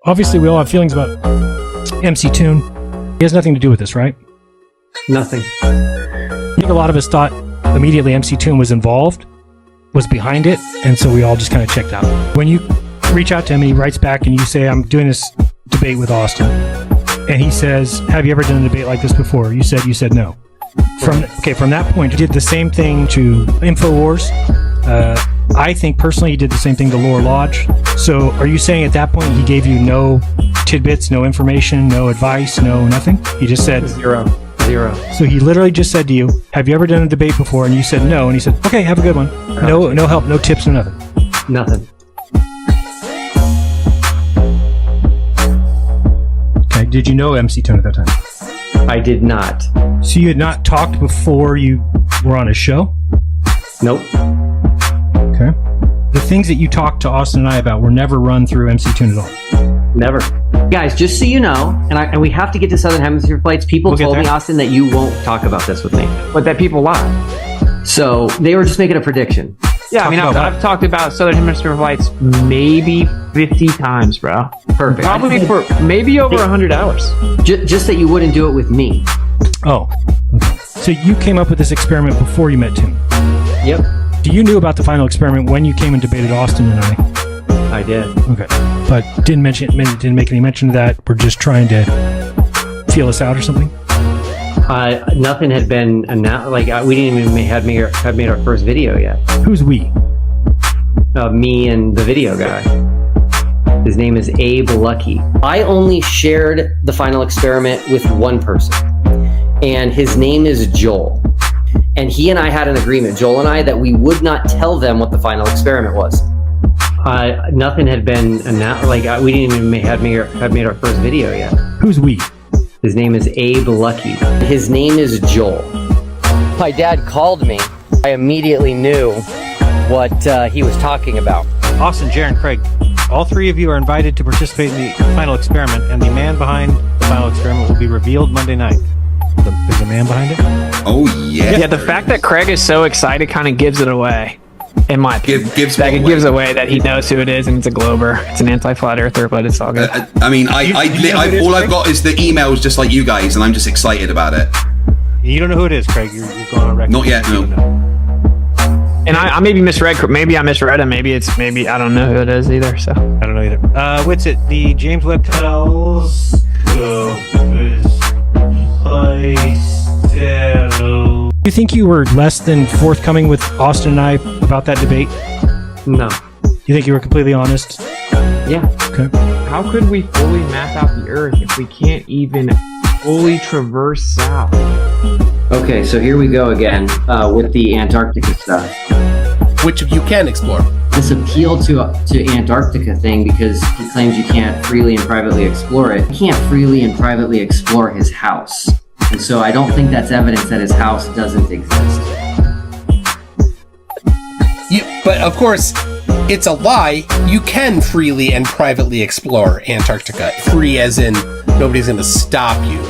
Obviously, we all have feelings about MC Toon. He has nothing to do with this, right? Nothing. I think a lot of us thought immediately MC Toon was involved, was behind it, and so we all just kind of checked out. When you reach out to him and he writes back and you say, I'm doing this debate with Austin, and he says, have you ever done a debate like this before? You said no. From that point, you did the same thing to InfoWars. I think personally he did the same thing to Lore Lodge. So are you saying at that point he gave you no tidbits, no information, no advice, no nothing? He just said Zero. So he literally just said to you, have you ever done a debate before? And you said no, and he said, okay, have a good one. No help, no tips, no nothing. Nothing. Okay, did you know MC Toon at that time? I did not. So you had not talked before you were on a show? Nope. Okay. The things that you talked to Austin and I about were never run through MC Toon at all? Never. Guys, just so you know, and we have to get to Southern Hemisphere flights, people told me, Austin, that you won't talk about this with me. But that people lie. So they were just making a prediction. Yeah, I've talked about Southern Hemisphere flights maybe 50 times, bro. Perfect. Probably for maybe over 100 hours. Just that you wouldn't do it with me. Oh. Okay. So you came up with this experiment before you met Toon? Yep. You knew about the final experiment when you came and debated Austin and I? I did. Okay. But didn't make any mention of that. We're just trying to feel us out or something? Nothing had been announced. We didn't even have made our first video yet. Who's we? Me and the video guy. His name is Abe Lucky. I only shared the final experiment with one person, and his name is Joel. And he and I had an agreement, Joel and I, that we would not tell them what the final experiment was. Nothing had been announced. We didn't even have made our first video yet. Who's we? His name is Abe Lucky. His name is Joel. My dad called me. I immediately knew what he was talking about. Austin, Jaron, Craig, all three of you are invited to participate in the final experiment, and the man behind the final experiment will be revealed Monday night. There's a man behind it? Oh, yeah. Yeah, the fact that Craig is so excited kind of gives it away. In my opinion, gives away that he knows who it is, and it's a Glober. It's an anti-flat earther, but it's all good. I mean, all I've got is the emails, just like you guys, and I'm just excited about it. You don't know who it is, Craig. You're going on record. Not yet, no. And I maybe misread. Maybe I misread him. Maybe I don't know who it is either. So I don't know either. What's it? The James Webb tells. You think you were less than forthcoming with Austin and I about that debate? No. You think you were completely honest? Yeah. Okay. how could we fully map out the Earth if we can't even fully traverse south? Okay, so here we go again with the Antarctica stuff. Which you can explore. This appeal to Antarctica thing, because he claims you can't freely and privately explore it. He can't freely and privately explore his house. And so I don't think that's evidence that his house doesn't exist. But of course, it's a lie. You can freely and privately explore Antarctica. Free as in nobody's going to stop you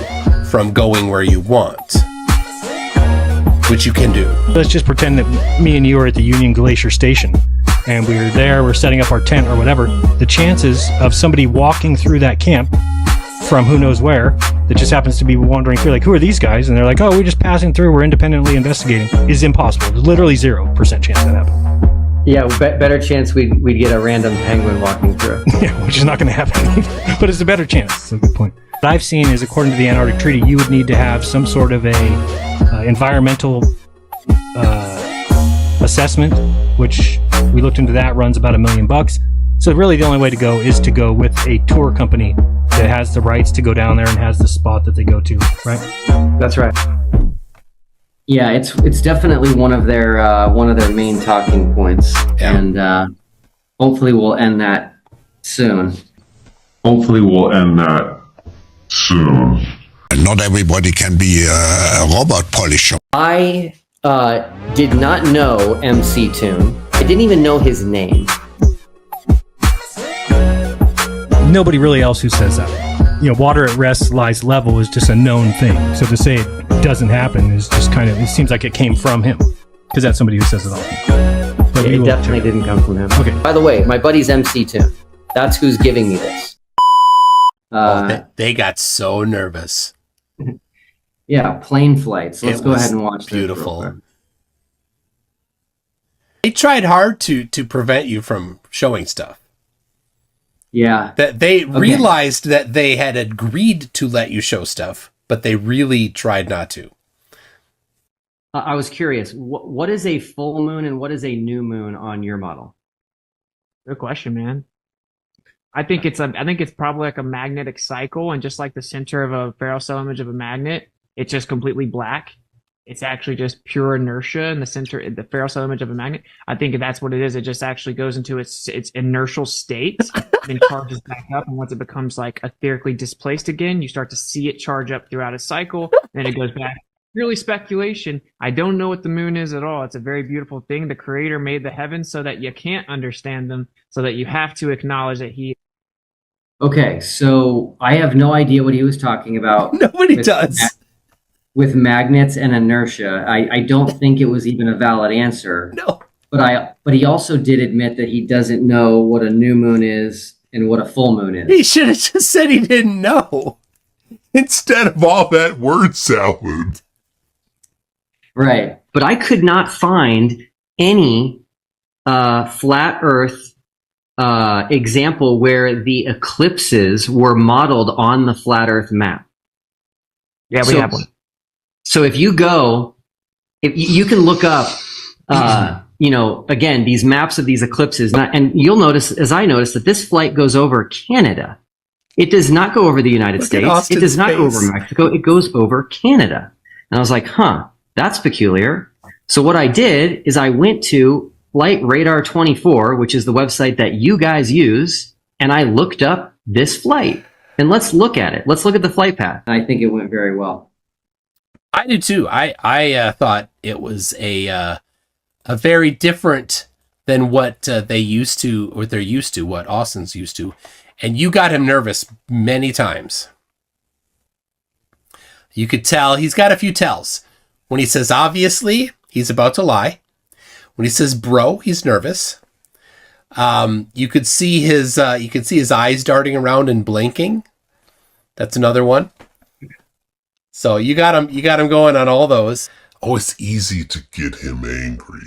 from going where you want. Which you can do. Let's just pretend that me and you are at the Union Glacier Station and we're there, we're setting up our tent or whatever. The chances of somebody walking through that camp from who knows where that just happens to be wandering through, like, who are these guys? And they're like, oh, we're just passing through, we're independently investigating, is impossible. There's literally 0% chance that happens. Yeah, better chance we'd get a random penguin walking through. Yeah, which is not going to happen either. But it's a better chance. That's a good point. What I've seen is, according to the Antarctic Treaty, you would need to have some sort of a environmental assessment, which we looked into. That runs about $1 million. So really the only way to go is to go with a tour company that has the rights to go down there and has the spot that they go to, right? That's right. Yeah, it's definitely one of their main talking points, yeah. And hopefully we'll end that soon. Not everybody can be a robot polisher. I did not know MC Toon. I didn't even know his name. Nobody really else who says that. You know, water at rest lies level is just a known thing. So to say it doesn't happen is just kind of, it seems like it came from him, because that's somebody who says it all. But it definitely didn't come from him. Okay. By the way, my buddy's MC Toon. That's who's giving me this. They got so nervous. Yeah, plane flights. Let's It go was ahead and watch this real beautiful. quick. They tried hard to prevent you from showing stuff. Yeah. That they realized that they had agreed to let you show stuff, but they really tried not to. I was curious. What is a full moon and what is a new moon on your model? Good question, man. I think it's probably like a magnetic cycle, and just like the center of a Ferrel cell image of a magnet, it's just completely black. It's actually just pure inertia in the center, the Ferrel cell image of a magnet. I think that's what it is. It just actually goes into its inertial state, then charges back up, and once it becomes like etherically displaced again, you start to see it charge up throughout a cycle, then it goes back. Purely speculation. I don't know what the moon is at all. It's a very beautiful thing. The creator made the heavens so that you can't understand them, so that you have to acknowledge that he. Okay, so I have no idea what he was talking about. Nobody does. With magnets and inertia. I don't think it was even a valid answer. No. But he also did admit that he doesn't know what a new moon is and what a full moon is. He should have just said he didn't know. Instead of all that word salad. Right. But I could not find any flat Earth example where the eclipses were modeled on the flat Earth map. Yeah, we have one. So if you go, if you can look up, again, these maps of these eclipses, and you'll notice, as I noticed, that this flight goes over Canada. It does not go over the United States. It does not go over Mexico. It goes over Canada. And I was like, that's peculiar. So what I did is I went to Flight Radar 24, which is the website that you guys use, and I looked up this flight. And let's look at it. Let's look at the flight path. And I think it went very well. I do too. I thought it was a very different than what they used to, or they're used to, what Austin's used to. And you got him nervous many times. You could tell he's got a few tells. When he says obviously, he's about to lie. When he says bro, he's nervous. You could see his eyes darting around and blinking. That's another one. So you got him going on all those. Oh, it's easy to get him angry.